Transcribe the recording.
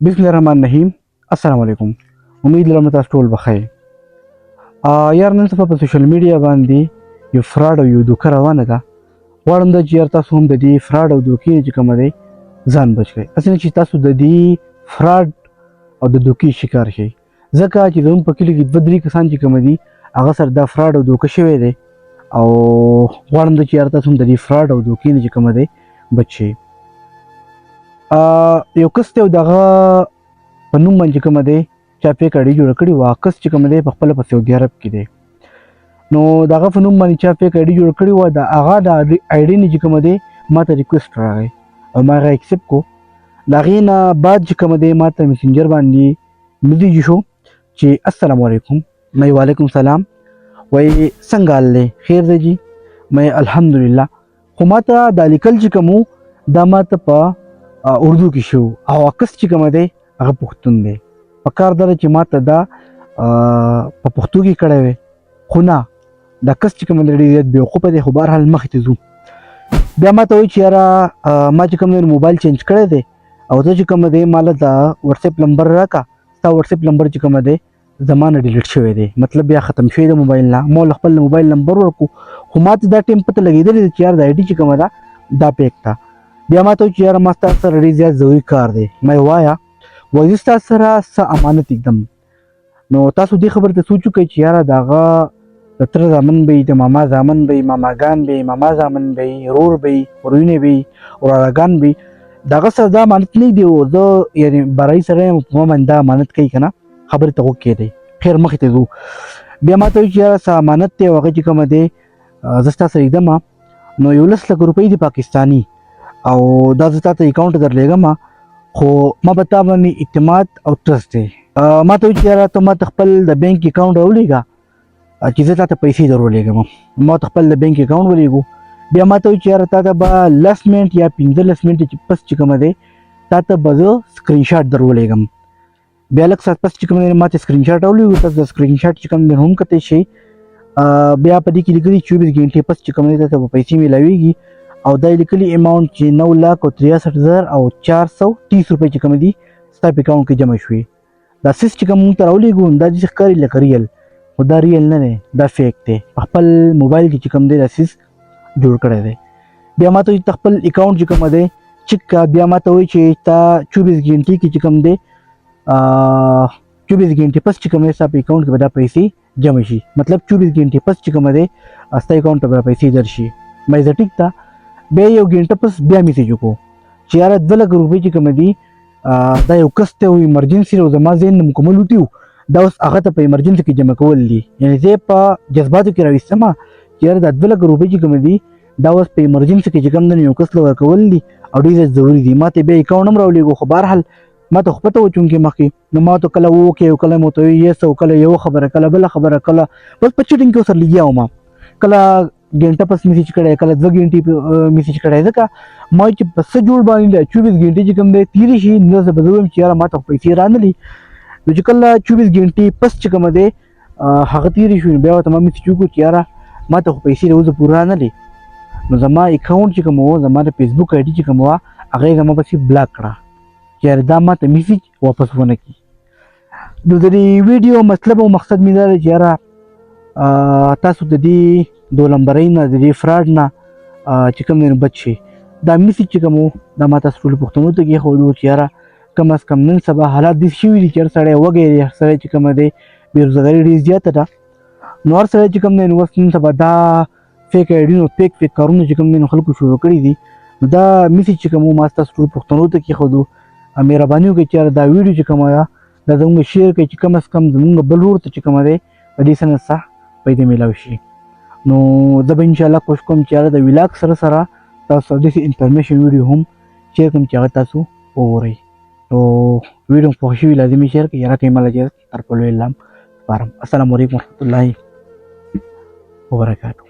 बिस्मिल्लाहिर्रहमानिर्रहीम। अस्सलाम वालेकुम। उम्मीद लरम تاسو ټول بخیر. یار نن سبا په سوشل میډیا باندې یو فراډ او یو دوکه روانه ده. غواړم دا چې یار تاسو هم د دې فراډ او دوکې چې کومه دی ځان بچ کړئ. اسنه چې تاسو د دې فراډ او د دوکې شکار شئ. ځکه چې زموږ په کلي کې دوه درې کسان چې کوم دي هغه سره دا فراډ او دوکه شوی دی او غواړم دا چې یار تاسو هم د دې فراډ او دوکې نه چې کومه دی بچ شئ. یو کس ته دغه په نوم باندې کومه دی چا فیک آیډي جوړه کړې وه. کس چې کومه دی په خپله په سعودي عرب کې دی، نو د هغه په نوم باندې چا فیک آیډي جوړه کړې وه. د هغه د آیډي نه چې کومه دی ما ته ریکویسټ راغی او ما هغه ایکسپټ کو. د هغې نه بعد چې کومه دی ما ته میسنجر باندې میسیج شو چې السلام علیکم. میں وعلیکم سلام. وایي څنګه حال دی؟ خیر دی جی. میں الحمدلله. خو ما ته دا لیکل چې کوم دا ما ته په اردو کې شو او عکس چې کومه دی هغه پښتون دی. په کار دا چې ما ته دا په پښتو کې کړی وی، خو نه دا کس چې کومه دی ډېر زیات بېوقوفه دی. خو بهرحال مخې ته ځو. بیا ما ته وایي چې یاره ما چې کوم دی موبایل چینج کړی دی او ته چې کومه دی ما له دا وټساپ نمبر راکړه. ستا وټساپ نمبر چې کومه دی زما نه ډیلیټ شوی دی، مطلب بیا ختم شوی دی موبایل نه. ما له خپل موبایل نمبر ورکړو خو ما ته دا ټایم پته لګېدلی دی چې یار د آی ډي چې کومه ده دا پیک ده. بیا ما ته وایي چې یاره ما ستا سره ډېر زیات ضروري کار دی. ما وایه وایي زه ستا سره څه امانت ایږدم. نو تاسو دې خبرې ته سوچ وکړئ چې یاره د هغه د تره زامن به وي، د ماما زامن به وي، ماماګان به وي، ماما زامن به وي، ورور به وي، وروینې به وي، وراراګان به وي. د هغه سره دا امانت نه دی. او زه یعنې برایي سره یم په ما باندې دا امانت کوي که نه. خبرې ته غوږ کېدی. خیر مخې ته ځو. بیا ما ته وایي چې یاره څه امانت دی او هغه چې کومه دی زه ستا سره ایږدم نو 11 لک روپۍ دي پاکستاني او دا زه تا ته اکاونټ درلېږم، خو ما به تا باندې اعتماد او ټرسټ دی. ما ته وایي چې یاره ته ما ته خپل د بینک اکاونټ راولېږه چې زه تا ته پیسې در ولېږم. ما ته خپل د بینک اکاونټ ولېږو. بیا ما ته وایي چې یاره تا ته به 10 منټ یا 15 منټ پس چې کومه دی تا ته به زه سکرین شاټ در ولېږم. بیا لږ ساعت پس چې کوم دی ما ته سکرین شاټ راولېږو. تاسو د سکرین شاټ چې کوم دی هم کتلی شئ. بیا په دې کې لیکلي 24 ګنټې پس چې کوم دی تا ته به پیسې میلاویږي او دا یې لیکلي اماونټ چې 9,63,430 روپۍ چې کوم دي ستا په اکاونټ کې جمع شوي. دا سیس چې کوم موږ ته راولېږو دا داسې ښکاري لکه ریل، خو دا ریل نه دی، دا فیک دی. په خپل موبایل کې چې کوم دی دا سیس جوړ کړی دی. بیا ما ته وایي ته خپل اکاونټ چې کومه دی چک کا. بیا ما ته وایي چې تا 24 ګنټې کې چې کوم دی 24 ګنټې پس چې کوم دی ستا په اکاونټ کې به دا پیسې جمع شي. مطلب 24 ګنټې پس چې کومه دی ستا اکاونټ ته به پیسې درشي. ما زه ټیک ده. بیا یو ګنټه پس بیا میسیج وکړو چې یاره 2 لک روپۍ چې کومه دي دا یو کس ته و ایمرجنسي او زما ذهن نه مکمل وتي و، دا اوس هغه ته په ایمرجنسي کې جمع کول دي. یعنې زه په جذباتو کې راویستم چې یاره دا 2 لک روپۍ چې کومه دي دا اوس په ایمرجنسي کې چې کوم دی یو کس له ورکول دي او ډېر زیات ضروري دي. ما ته بیا اکاونټ هم راولېږو. خو بهرحال ما ته خو پته وه چونکې مخکې نو ما ته کله اوکې او کله مو ته یس او کله یوه خبره کله بله خبره کله بس په چټینګ کې ورسره لګیا وم. کله ګنټه پس میسیج کړی، کله 2 ګنټې میسیج کړی. ځکه ما چې په څه جوړ باندې 24 ګنټې چې کوم دی تېرې شي نو زه به زه وایم چې یاره ما ته خو پیسې رانلي. نو چې کله 24 ګنټې پس چې کومه دی هغه تېرې شوې بیا ورته ما میسیج وکړو چې یاره ما ته خو پیسې د اوسه پورې رانلي. نو زما اکاونټ چې کوم و زما د فیسبوک آی ډي چې کوم وه هغه یې زما پسې بلاک کړه چې یاره دا ما ته میسیج واپس ونه کړي. نو د دې ویډیو مطلب او مقصد مې دا دی چې یاره تاسو د دې دولمبرۍ نه د دې فراډ نه چې کوم دی نو بچ شئ. دا میسیج چې کوم و دا ما تاسو ټولو پښتنو ته کېښودو چې یاره کم از کم نن سبا حالات داسې شوي دي چې هر سړی وږی دی، هر سړی چې کومه دی بېروزګاري ډېر زیاته ده. نو هر سړی چې کوم دی نو اوس نن سبا دا فیک آی ډي نو فیک کارونه چې کوم دی نو خلکو شروع کړي دي. نو دا میسیج چې کوم و ما تاسو ټولو پښتنو ته کېښودو. مهرباني وکړئ چې یاره دا ویډیو چې کومه ده دا زموږ شیر کړئ چې کم از کم زموږ بل ورور ته چې کومه دی په دې څه نه څه پیدا میلاو شي. نو زه به انشاءالله کوشش کوم چې یاره د ولاګ سره سره تاسو داسې انفارمیشن ویډیو هم شیر کړم چې هغه تاسو وګورئ. نو ویډیو مو خوښ شوي لازمي شیر کړئ. یاره کوي مله اجازت تر په لوی الله سپارم. السلام علیکم ورحمة الله وبرکاتو.